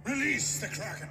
Release the Kraken.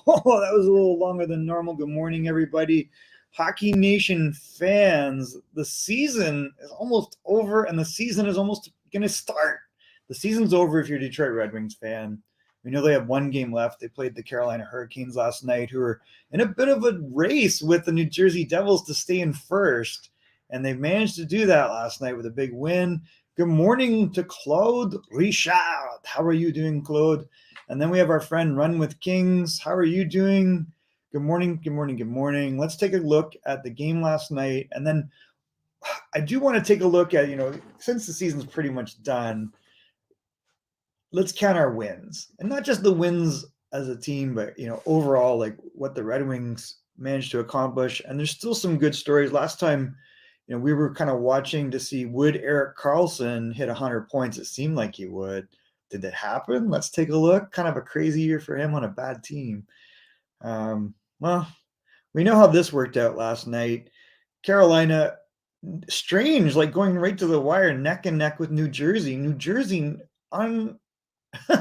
Oh, that was a little longer than normal. Good morning, everybody. Hockey Nation fans, the season is almost over, and the season is almost going to start. The season's over if you're a Detroit Red Wings fan. We know they have one game left. They played the Carolina Hurricanes last night, who are in a bit of a race with the New Jersey Devils to stay in first, and they managed to do that last night with a big win. Good morning to Claude Richard. How are you doing, Claude? And then we have our friend Run with Kings. How are you doing? Good morning, good morning, good morning. Let's take a look at the game last night. And then I do want to take a look at, since the season's pretty much done, let's count our wins. And not just the wins as a team, but, overall, like what the Red Wings managed to accomplish. And there's still some good stories. Last time, we were kind of watching to see, would Erik Karlsson hit 100 points? It seemed like he would. Did it happen? Let's take a look. Kind of a crazy year for him on a bad team. Well, we know how this worked out last night. Carolina, strange, like going right to the wire, neck and neck with New Jersey. New Jersey,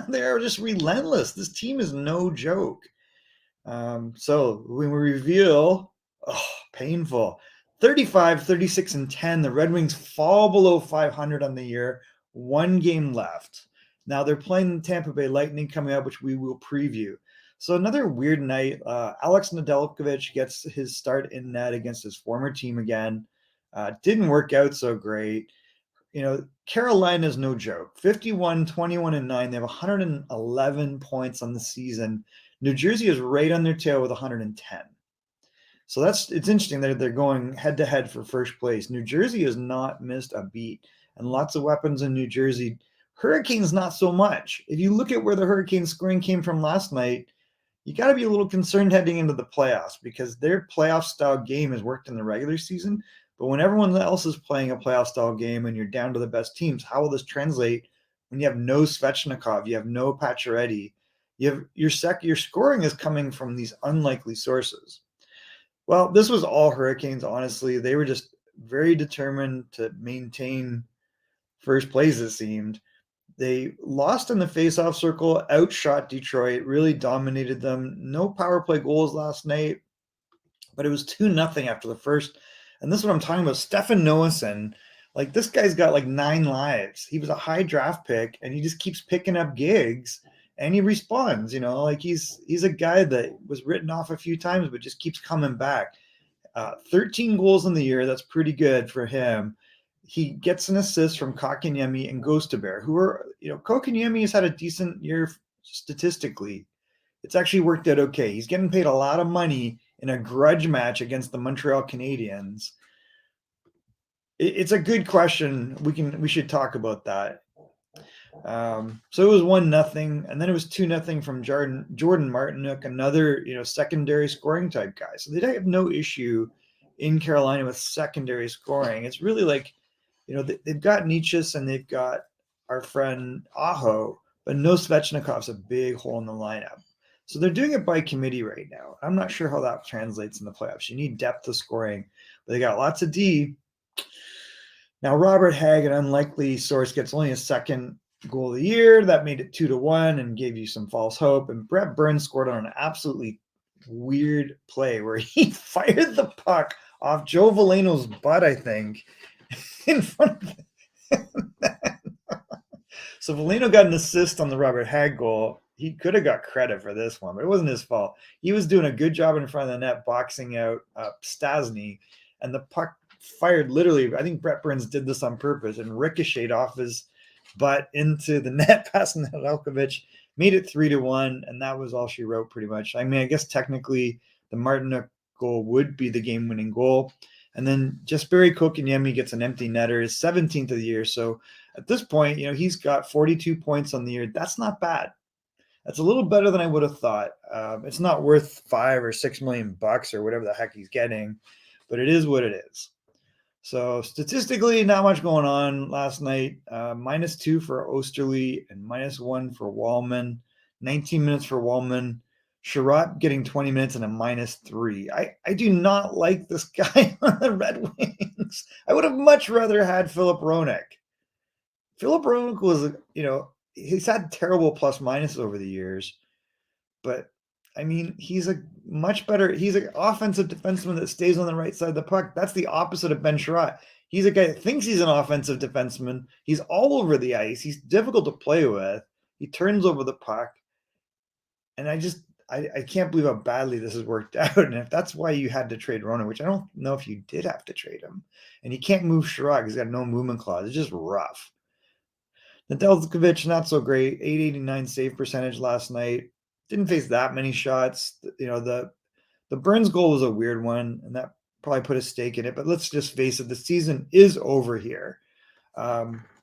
they're just relentless. This team is no joke. So when we reveal, painful. 35, 36, and 10. The Red Wings fall below 500 on the year. One game left. Now they're playing the Tampa Bay Lightning coming up, which we will preview. So another weird night. Alex Nedeljkovic gets his start in net against his former team again. Didn't work out so great. Carolina's no joke. 51, 21, and 9. They have 111 points on the season. New Jersey is right on their tail with 110. So it's interesting that they're going head-to-head for first place. New Jersey has not missed a beat, and lots of weapons in New Jersey. Hurricanes, not so much. If you look at where the Hurricane scoring came from last night, you got to be a little concerned heading into the playoffs because their playoff-style game has worked in the regular season. But when everyone else is playing a playoff-style game and you're down to the best teams, how will this translate when you have no Svechnikov, you have no Pacioretty, you have your scoring is coming from these unlikely sources? Well, this was all Hurricanes, honestly. They were just very determined to maintain first place, it seemed. They lost in the faceoff circle, outshot Detroit, really dominated them. No power play goals last night, but it was 2-0 after the first. And this is what I'm talking about. Stefan Noesen, like this guy's got like 9 lives. He was a high draft pick, and he just keeps picking up gigs, and he responds. Like he's a guy that was written off a few times, but just keeps coming back. 13 goals in the year. That's pretty good for him. He gets an assist from Kotkaniemi and Gostisbehere, who are, Kotkaniemi has had a decent year statistically. It's actually worked out okay. He's getting paid a lot of money in a grudge match against the Montreal Canadiens. It's a good question. We should talk about that. So it was 1-0, and then it was 2-0 from Jordan Martinook, another secondary scoring type guy. So they have no issue in Carolina with secondary scoring. It's really like they've got Nietzsche and they've got our friend Aho, but no Svechnikov's a big hole in the lineup. So they're doing it by committee right now. I'm not sure how that translates in the playoffs. You need depth of scoring, but they got lots of D. Now Robert Hagg, an unlikely source, gets only a second goal of the year. That made it 2-1 and gave you some false hope. And Brett Burns scored on an absolutely weird play where he fired the puck off Joe Veleno's butt, I think, in front of him. So Veleno got an assist on the Robert Hagg goal. He could have got credit for this one, but it wasn't his fault. He was doing a good job in front of the net, boxing out Stastny, and the puck fired literally. I think Brett Burns did this on purpose and ricocheted off his butt into the net past Nedeljkovic, made it 3-1, and that was all she wrote pretty much. I mean, I guess technically the Martinook goal would be the game-winning goal. And then Jesperi Kotkaniemi gets an empty netter, his 17th of the year. So at this point, he's got 42 points on the year. That's not bad. That's a little better than I would have thought. It's not worth $5 or $6 million or whatever the heck he's getting, but it is what it is. So statistically, not much going on last night. -2 for Osterley and -1 for Wallman. 19 minutes for Wallman. Sherratt getting 20 minutes and a -3. I do not like this guy on the Red Wings. I would have much rather had Philip Hronek. Philip Hronek was, he's had terrible plus minus over the years, but I mean, he's a much better, he's an offensive defenseman that stays on the right side of the puck. That's the opposite of Ben Sherratt. He's a guy that thinks he's an offensive defenseman. He's all over the ice. He's difficult to play with. He turns over the puck. And I can't believe how badly this has worked out. And if that's why you had to trade Rona, which I don't know if you did have to trade him, and you can't move Sherratt because he's got no movement clause. It's just rough. Nedeljkovic, not so great. 889 save percentage last night. Didn't face that many shots. The Burns goal was a weird one, and that probably put a stake in it. But let's just face it, the season is over here.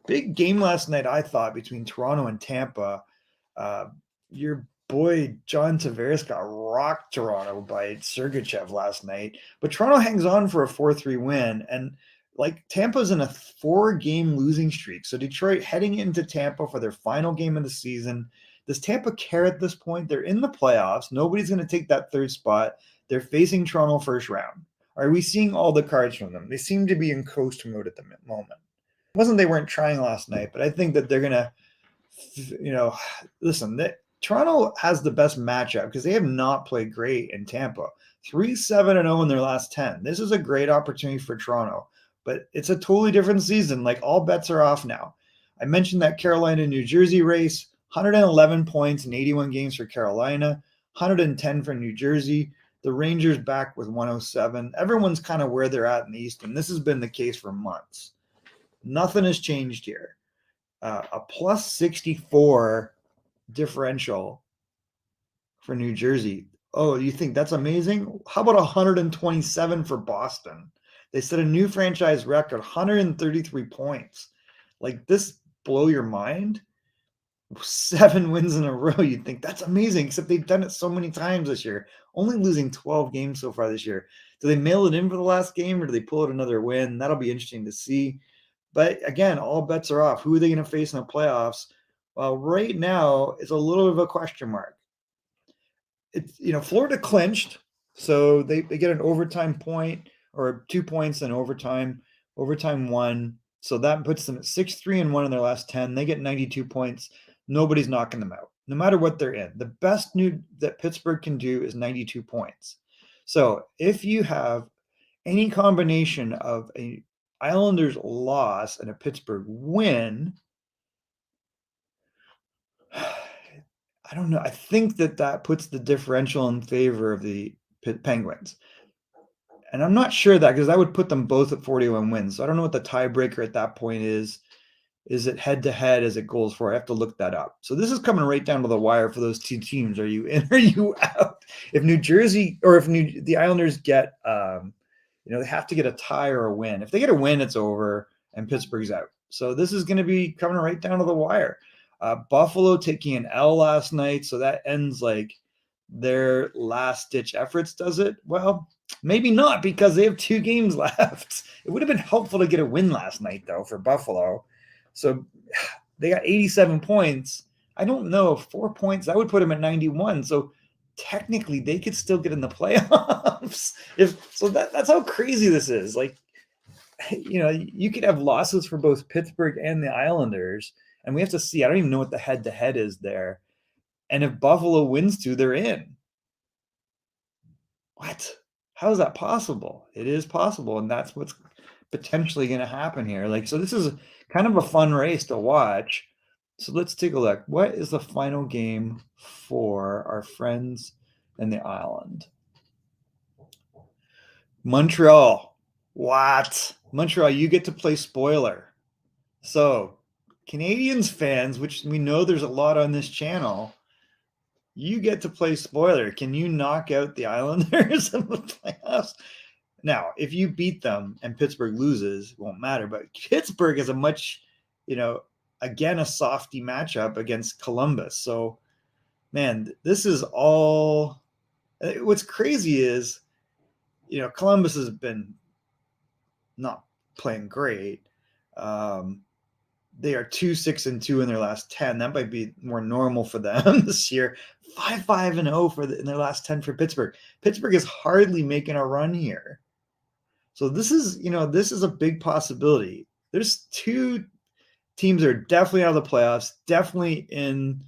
Big game last night, I thought, between Toronto and Tampa. Your boy John Tavares got rocked Toronto by Sergachev last night, but Toronto hangs on for a 4-3 win, and Tampa's in a 4-game losing streak. So Detroit heading into Tampa for their final game of the season. Does Tampa care at this point? They're in the playoffs. Nobody's going to take that third spot. They're facing Toronto first round. Are we seeing all the cards from them? They seem to be in coast mode at the moment. It wasn't they weren't trying last night, but I think that they're going to, listen, Toronto has the best matchup because they have not played great in Tampa. 3-7-0 in their last 10. This is a great opportunity for Toronto, but it's a totally different season. All bets are off now. I mentioned that Carolina-New Jersey race, 111 points in 81 games for Carolina, 110 for New Jersey. The Rangers back with 107. Everyone's kind of where they're at in the East, and this has been the case for months. Nothing has changed here. A plus 64 differential for New Jersey. Oh, you think that's amazing? How about 127 for Boston? They set a new franchise record, 133 points. This blow your mind? 7 wins in a row. You'd think that's amazing, except they've done it so many times this year, only losing 12 games so far this year. Do they mail it in for the last game, or do they pull out another win? That'll be interesting to see. But again, all bets are off. Who are they going to face in the playoffs? Well, right now, it's a little bit of a question mark. It's, Florida clinched, so they get an overtime point or 2 points in overtime. Overtime 1. So that puts them at 6-3-1 in their last 10. They get 92 points. Nobody's knocking them out, no matter what they're in. The best that Pittsburgh can do is 92 points. So if you have any combination of a Islanders loss and a Pittsburgh win, I don't know. I think that puts the differential in favor of the Penguins. And I'm not sure that, because that would put them both at 41 wins. So I don't know what the tiebreaker at that point is. Is it head-to-head? Is it goals for? I have to look that up. So this is coming right down to the wire for those two teams. Are you in or are you out? If New Jersey or if the Islanders get, they have to get a tie or a win. If they get a win, it's over and Pittsburgh's out. So this is going to be coming right down to the wire. Buffalo taking an L last night, so that ends like their last-ditch efforts, does it? Well, maybe not, because they have 2 games left. It would have been helpful to get a win last night, though, for Buffalo. So they got 87 points. I don't know, 4 points, that would put them at 91. So technically, they could still get in the playoffs. That's how crazy this is. Like, you could have losses for both Pittsburgh and the Islanders, and we have to see. I don't even know what the head-to-head is there. And if Buffalo wins 2, they're in. What? How is that possible? It is possible, and that's what's potentially going to happen here. Like, so this is kind of a fun race to watch. So let's take a look. What is the final game for our friends in the island? Montreal. What? Montreal, you get to play spoiler. So Canadiens fans, which we know there's a lot on this channel, you get to play spoiler. Can you knock out the Islanders in the playoffs? Now, if you beat them and Pittsburgh loses, it won't matter. But Pittsburgh is a much, again, a softy matchup against Columbus. So, man, this is all. What's crazy is, Columbus has been not playing great. They are 2-6-2 in their last 10. That might be more normal for them this year. 5-5-0 in their last 10 for Pittsburgh. Pittsburgh is hardly making a run here. So this is a big possibility. There's 2 teams that are definitely out of the playoffs, definitely in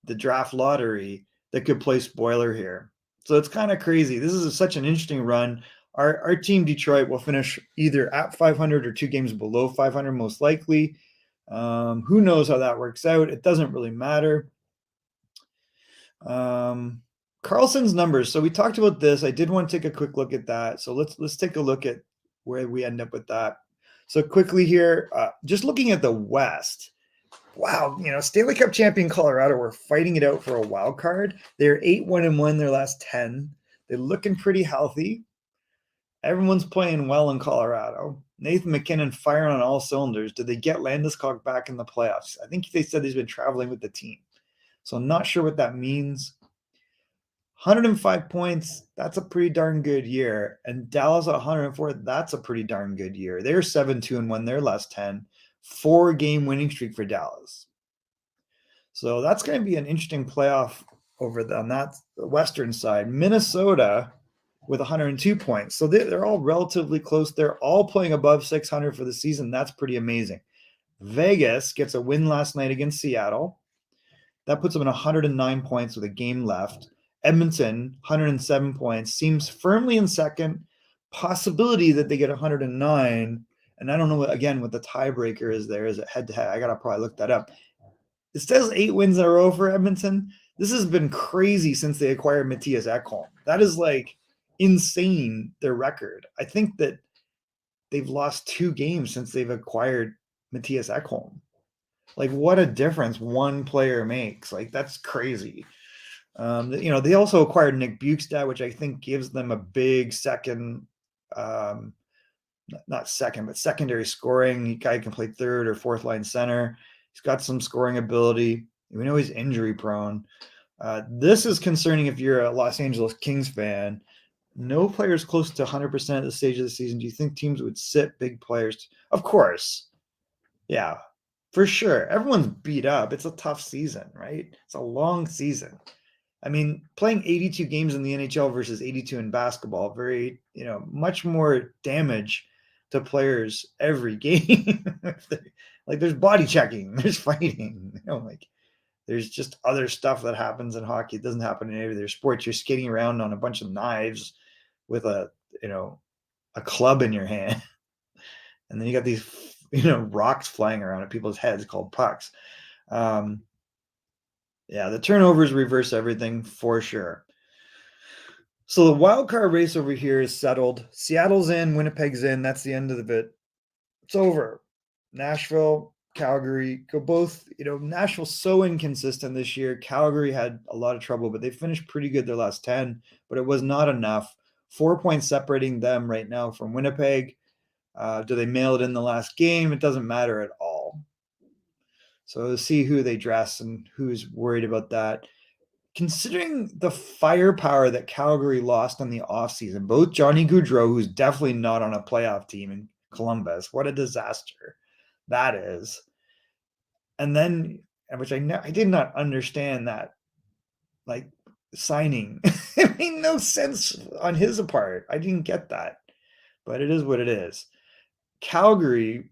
the draft lottery, that could play spoiler here. So it's kind of crazy. This is such an interesting run. Our team, Detroit, will finish either at 500 or 2 games below 500, most likely. Who knows how that works out? It doesn't really matter. Carlson's numbers. So we talked about this. I did want to take a quick look at that. So let's take a look at where we end up with that. So quickly here, just looking at the West. Wow, Stanley Cup champion Colorado were fighting it out for a wild card. They're 8-1-1 their last 10. They're looking pretty healthy. Everyone's playing well in Colorado. Nathan McKinnon firing on all cylinders. Did they get Landeskog back in the playoffs? I think they said he's been traveling with the team. So I'm not sure what that means. 105 points, that's a pretty darn good year. And Dallas at 104, that's a pretty darn good year. They're 7-2-1 their last 10. 4-game winning streak for Dallas. So that's going to be an interesting playoff on that Western side. Minnesota with 102 points. So they're all relatively close. They're all playing above 600 for the season. That's pretty amazing. Vegas gets a win last night against Seattle. That puts them in 109 points with a game left. Edmonton, 107 points, seems firmly in second. Possibility that they get 109. And I don't know, again, what the tiebreaker is there. Is it head-to-head? I got to probably look that up. It says 8 wins in a row for Edmonton. This has been crazy since they acquired Mattias Ekholm. That is like insane, their record. I think that they've lost 2 games since they've acquired Mattias Ekholm. Like, what a difference one player makes. Like, that's crazy. They also acquired Nick Bjugstad, which I think gives them a big second, not second, but secondary scoring. Guy can play third or fourth line center. He's got some scoring ability. We know he's injury prone. This is concerning if you're a Los Angeles Kings fan. No players close to 100% at the stage of the season. Do you think teams would sit big players? Of course. Yeah, for sure. Everyone's beat up. It's a tough season, right? It's a long season. I mean, playing 82 games in the NHL versus 82 in basketball, very, much more damage to players every game. Like, there's body checking, there's fighting, there's just other stuff that happens in hockey. It doesn't happen in any other sports. You're skating around on a bunch of knives with a club in your hand. And then you got these, rocks flying around at people's heads called pucks. Yeah, the turnovers reverse everything for sure. So the wild card race over here is settled. Seattle's in, Winnipeg's in. That's the end of it. It's over. Nashville, Calgary go both. Nashville's so inconsistent this year. Calgary had a lot of trouble, but they finished pretty good their last 10, but it was not enough. 4 points separating them right now from Winnipeg. Do they mail it in the last game? It doesn't matter at all. So see who they dress and who's worried about that. Considering the firepower that Calgary lost in the offseason, both Johnny Gaudreau, who's definitely not on a playoff team in Columbus, what a disaster that is. And then, which I did not understand that, like, signing. It made no sense on his part. I didn't get that, but it is what it is. Calgary,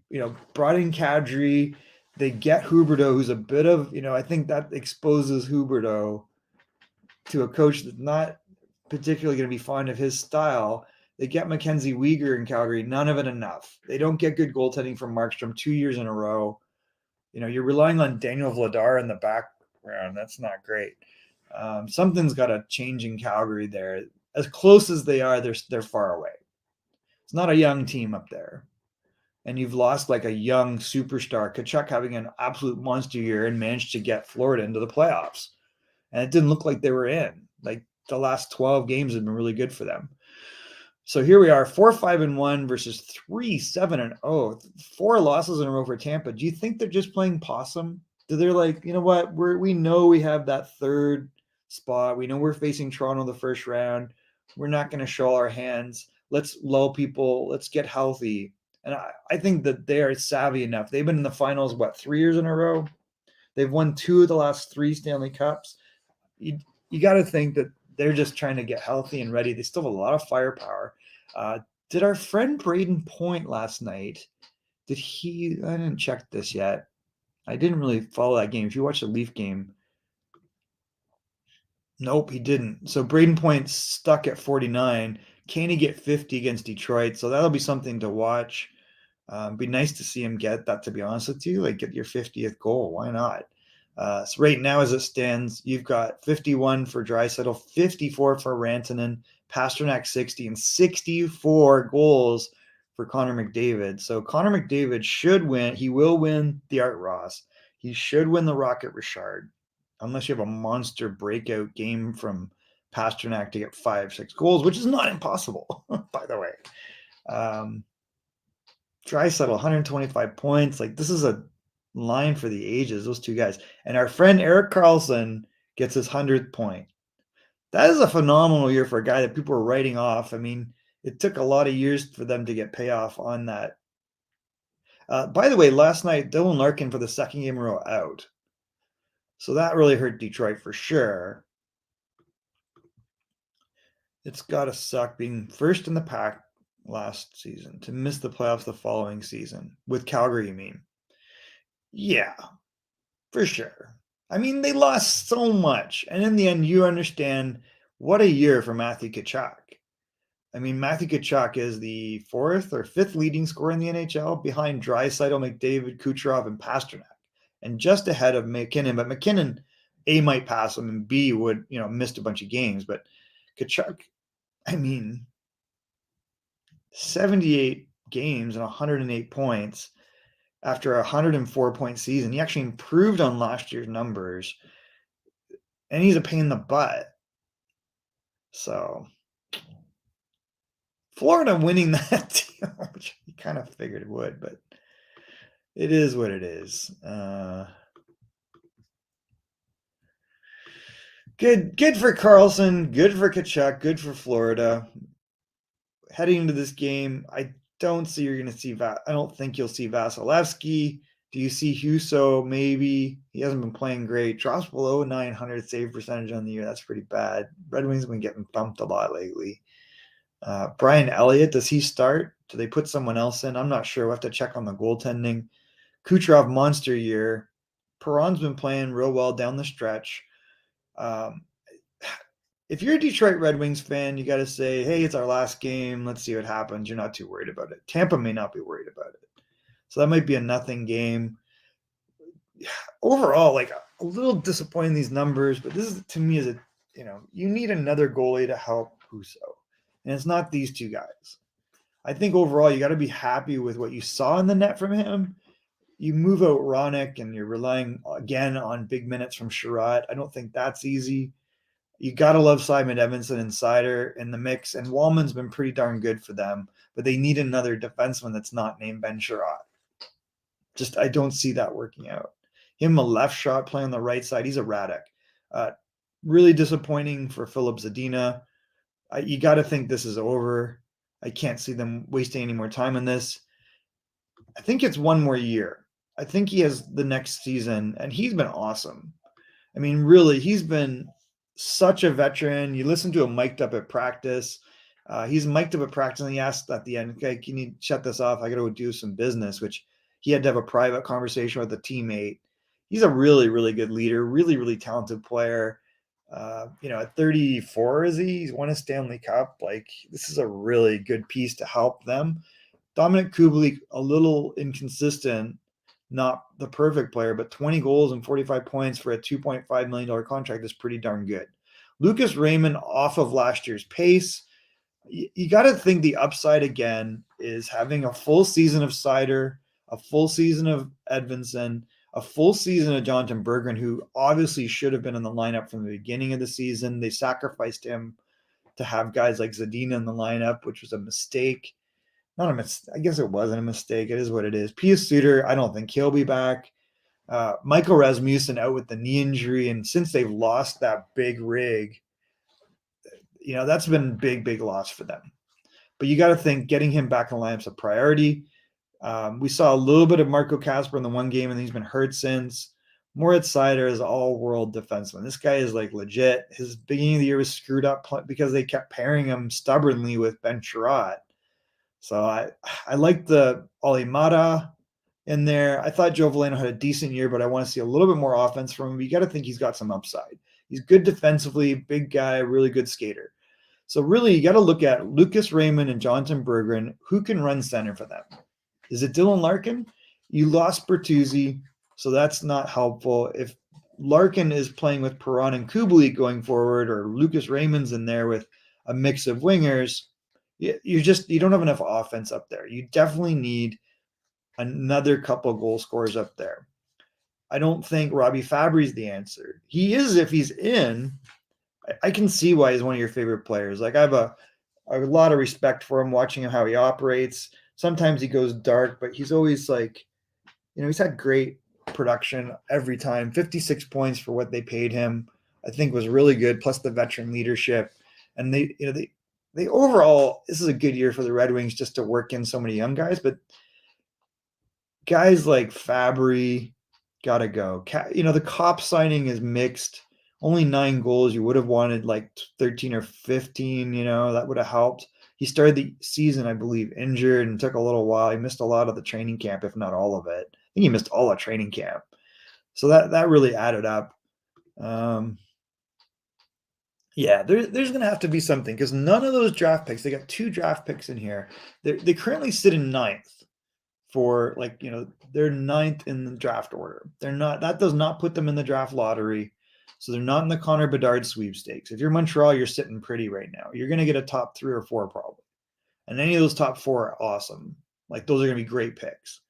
brought in Kadri. They get Huberdeau, who's a bit of, I think that exposes Huberdeau to a coach that's not particularly going to be fond of his style. They get Mackenzie Weegar in Calgary, none of it enough. They don't get good goaltending from Markstrom 2 years in a row. You're relying on Daniel Vladar in the background. That's not great. Something's got to change in Calgary there. As close as they are, they're far away. It's not a young team up there. And you've lost like a young superstar, Tkachuk having an absolute monster year and managed to get Florida into the playoffs. And it didn't look like they were in. Like the last 12 games have been really good for them. So here we are, 4-5-1 versus 3-7-0. 4 losses in a row for Tampa. Do you think they're just playing possum? Do they're like, you know what? We know we have that third spot. We know we're facing Toronto the first round. We're not going to show our hands. Let's lull people. Let's get healthy. And I think that they are savvy enough. They've been in the finals, 3 years in a row? They've won 2 of the last 3 Stanley Cups. You got to think that they're just trying to get healthy and ready. They still have a lot of firepower. Did our friend Braden Point last night, I didn't check this yet. I didn't really follow that game. If you watch the Leaf game, nope, he didn't. So Braden Point stuck at 49. Can he get 50 against Detroit? So that'll be something to watch. Be nice to see him get that, to be honest with you. Like, get your 50th goal. Why not? So right now, as it stands, you've got 51 for Draisaitl, 54 for Rantanen, Pasternak 60, and 64 goals for Connor McDavid. So Connor McDavid should win. He will win the Art Ross. He should win the Rocket Richard, unless you have a monster breakout game from Pasternak to get 5-6 goals, which is not impossible, by the way. Draisaitl, 125 points. Like, this is a line for the ages, those two guys. And our friend Erik Karlsson gets his 100th point. That is a phenomenal year for a guy that people are writing off. I mean, it took a lot of years for them to get payoff on that. By the way, last night, Dylan Larkin for the second game in a row out. So that really hurt Detroit for sure. It's got to suck being first in the pack last season to miss the playoffs the following season. With Calgary, you mean? Yeah, for sure. I mean, they lost so much. And in the end, you understand what a year for Matthew Tkachuk. I mean, Matthew Tkachuk is the 4th or 5th leading scorer in the NHL behind Draisaitl, McDavid, Kucherov, and Pasternak. And just ahead of McKinnon. But McKinnon, A, might pass him, and B, would, missed a bunch of games. But Tkachuk, I mean, 78 games and 108 points. After a 104-point season, he actually improved on last year's numbers, and he's a pain in the butt. So Florida winning that deal, which you kind of figured it would, but it is what it is. Good for Karlsson, good for Tkachuk, good for Florida. Heading into this game, I don't think you'll see Vasilevsky. Do you see Husso? Maybe. He hasn't been playing great. Drops below 900 save percentage on the year. That's pretty bad. Red Wings have been getting thumped a lot lately. Brian Elliott, does he start? Do they put someone else in? I'm not sure. We'll have to check on the goaltending. Kucherov, monster year. Perron's been playing real well down the stretch. If you're a Detroit Red Wings fan, you got to say, hey, it's our last game. Let's see what happens. You're not too worried about it. Tampa may not be worried about it. So that might be a nothing game. Overall, like, a little disappointing, these numbers, but this is, to me, you need another goalie to help Husso. And it's not these two guys. I think overall, you got to be happy with what you saw in the net from him. You move out Ronick and you're relying again on big minutes from Sherratt. I don't think that's easy. You got to love Simon Edmondson and Sider in the mix, and Wallman's been pretty darn good for them, but they need another defenseman that's not named Ben Sherratt. I don't see that working out. him a left shot playing on the right side. He's erratic. Really disappointing for Filip Zadina. You got to think this is over. I can't see them wasting any more time on this. I think it's one more year. I think he has the next season, and he's been awesome. I mean, really, he's been such a veteran. You listen to him mic'd up at practice. He's mic'd up at practice, and he asked at the end, okay, can you shut this off? I got to go do some business, which he had to have a private conversation with a teammate. He's a really, really good leader, really, really talented player. At 34, he's won a Stanley Cup. Like, this is a really good piece to help them. Dominik Kubalik, a little inconsistent, not the perfect player, but 20 goals and 45 points for a $2.5 million contract is pretty darn good. Lucas Raymond off of last year's pace. You got to think the upside again is having a full season of Seider, a full season of Edvinsson, a full season of Jonathan Berggren, who obviously should have been in the lineup from the beginning of the season. They sacrificed him to have guys like Zadina in the lineup, which was a mistake. Not a mistake. I guess it wasn't a mistake. It is what it is. Pius Suter, I don't think he'll be back. Michael Rasmussen out with the knee injury, and since they've lost that big rig, that's been big, big loss for them. But you got to think getting him back in the lineup's a priority. We saw a little bit of Marco Kasper in the one game, and he's been hurt since. Moritz Seider is all-world defenseman. This guy is like legit. His beginning of the year was screwed up because they kept pairing him stubbornly with Ben Sherratt. So I like the Alimata in there. I thought Joe Veleno had a decent year, but I want to see a little bit more offense from him. But you got to think he's got some upside. He's good defensively, big guy, really good skater. So really, you got to look at Lucas Raymond and Jonathan Berggren. Who can run center for them? Is it Dylan Larkin? You lost Bertuzzi, so that's not helpful. If Larkin is playing with Perron and Kubalik going forward, or Lucas Raymond's in there with a mix of wingers, you don't have enough offense up there. You definitely need another couple goal scorers up there. I don't think Robbie Fabry's the answer. He is if he's in. I can see why he's one of your favorite players. Like, I have a lot of respect for him, watching him how he operates. Sometimes he goes dark, but he's always like, he's had great production every time. 56 points for what they paid him, I think, was really good, plus the veteran leadership. And they overall, this is a good year for the Red Wings just to work in so many young guys, but guys like Fabry got to go. The Cop signing is mixed. Only 9 goals. You would have wanted like 13 or 15, that would have helped. He started the season, I believe, injured and took a little while. He missed a lot of the training camp, if not all of it. I think he missed all of training camp. So that really added up. There's going to have to be something, because none of those draft picks, they got 2 draft picks in here. They currently sit in 9th for they're 9th in the draft order. That does not put them in the draft lottery. So they're not in the Connor Bedard sweepstakes. If you're Montreal, you're sitting pretty right now. You're going to get a top 3 or 4 probably. And any of those top 4 are awesome. Like, those are going to be great picks.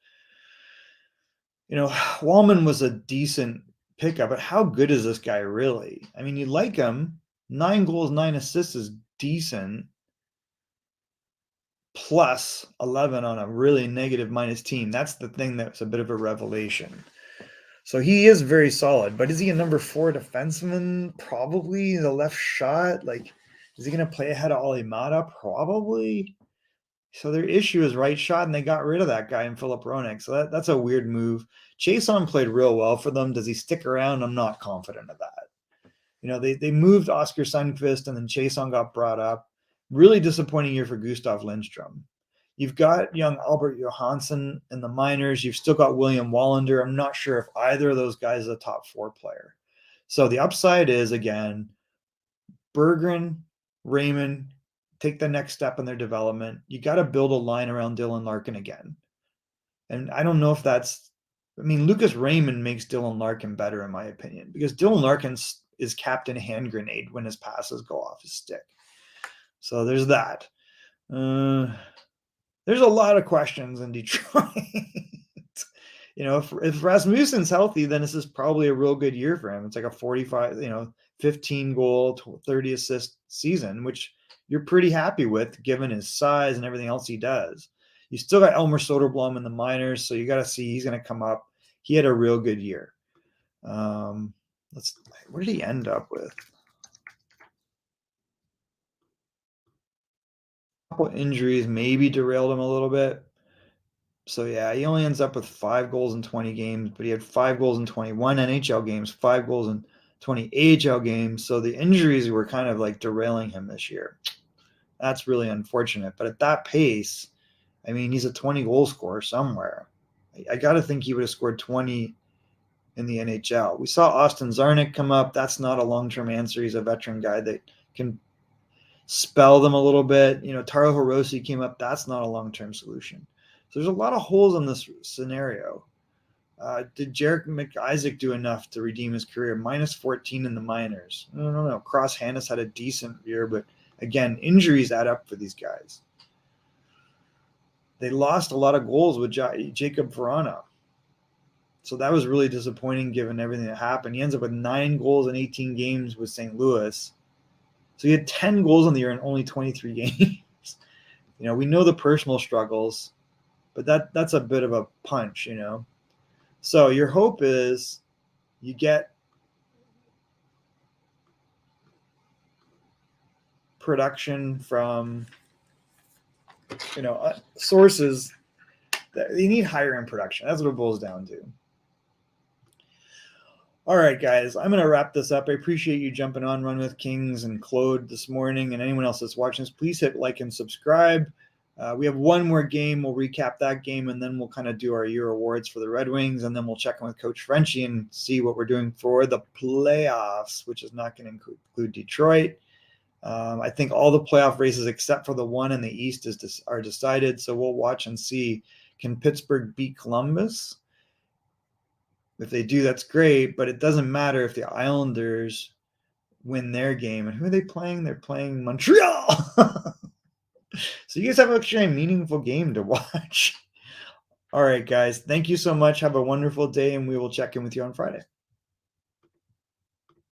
Wallman was a decent pickup, but how good is this guy really? I mean, you like him. 9 goals, 9 assists is decent. Plus 11 on a really negative minus team. That's the thing that's a bit of a revelation. So he is very solid, but is he a number 4 defenseman? Probably. The left shot. Like, is he going to play ahead of Alimata? Probably. So their issue is right shot, and they got rid of that guy in Filip Hronek. So that's a weird move. Chason played real well for them. Does he stick around? I'm not confident of that. They moved Oscar Sundqvist, and then Chason got brought up. Really disappointing year for Gustav Lindstrom. You've got young Albert Johansson in the minors. You've still got William Wallander. I'm not sure if either of those guys is a top 4 player. So the upside is, again, Berggren, Raymond, take the next step in their development. You got to build a line around Dylan Larkin again. And I don't know if Lucas Raymond makes Dylan Larkin better, in my opinion, because Dylan Larkin is captain hand grenade when his passes go off his stick. So there's that. There's a lot of questions in Detroit. If Rasmussen's healthy, then this is probably a real good year for him. It's like a 45, 15 goal, 30 assist season, which you're pretty happy with given his size and everything else he does. You still got Elmer Soderblom in the minors, so you got to see he's going to come up. He had a real good year. Let's. What did he end up with? A couple injuries maybe derailed him a little bit. So yeah, he only ends up with 5 goals in 20 games, but he had 5 goals in 21 NHL games, 5 goals in 20 AHL games. So the injuries were kind of like derailing him this year. That's really unfortunate. But at that pace, I mean, he's a 20 goal scorer somewhere. I got to think he would have scored 20 in the NHL. We saw Austin Czarnik come up. That's not a long-term answer. He's a veteran guy that can spell them a little bit. You know, Taro Hirose came up. That's not a long-term solution. So there's a lot of holes in this scenario. Did Jarek McIsaac do enough to redeem his career? Minus 14 in the minors. I don't know. Cross Hannes had a decent year, but again, injuries add up for these guys. They lost a lot of goals with Jacob Verana. So that was really disappointing given everything that happened. He ends up with 9 goals in 18 games with St. Louis. So he had 10 goals in the year in only 23 games. You know, we know the personal struggles, but that's a bit of a punch, you know. So your hope is you get production from, you know, sources that you need higher end production. That's what it boils down to. All right, guys, I'm going to wrap this up. I appreciate you jumping on Run with Kings and Claude this morning, and anyone else that's watching this, please hit like and subscribe. We have one more game. We'll recap that game, and then we'll kind of do our year awards for the Red Wings, and then we'll check in with Coach Frenchie and see what we're doing for the playoffs, which is not going to include Detroit. I think all the playoff races except for the one in the East are decided, so we'll watch and see. Can Pittsburgh beat Columbus? If they do, that's great, but it doesn't matter if the Islanders win their game. And who are they playing? They're playing Montreal. So you guys have actually a meaningful game to watch. All right, guys. Thank you so much. Have a wonderful day, and we will check in with you on Friday.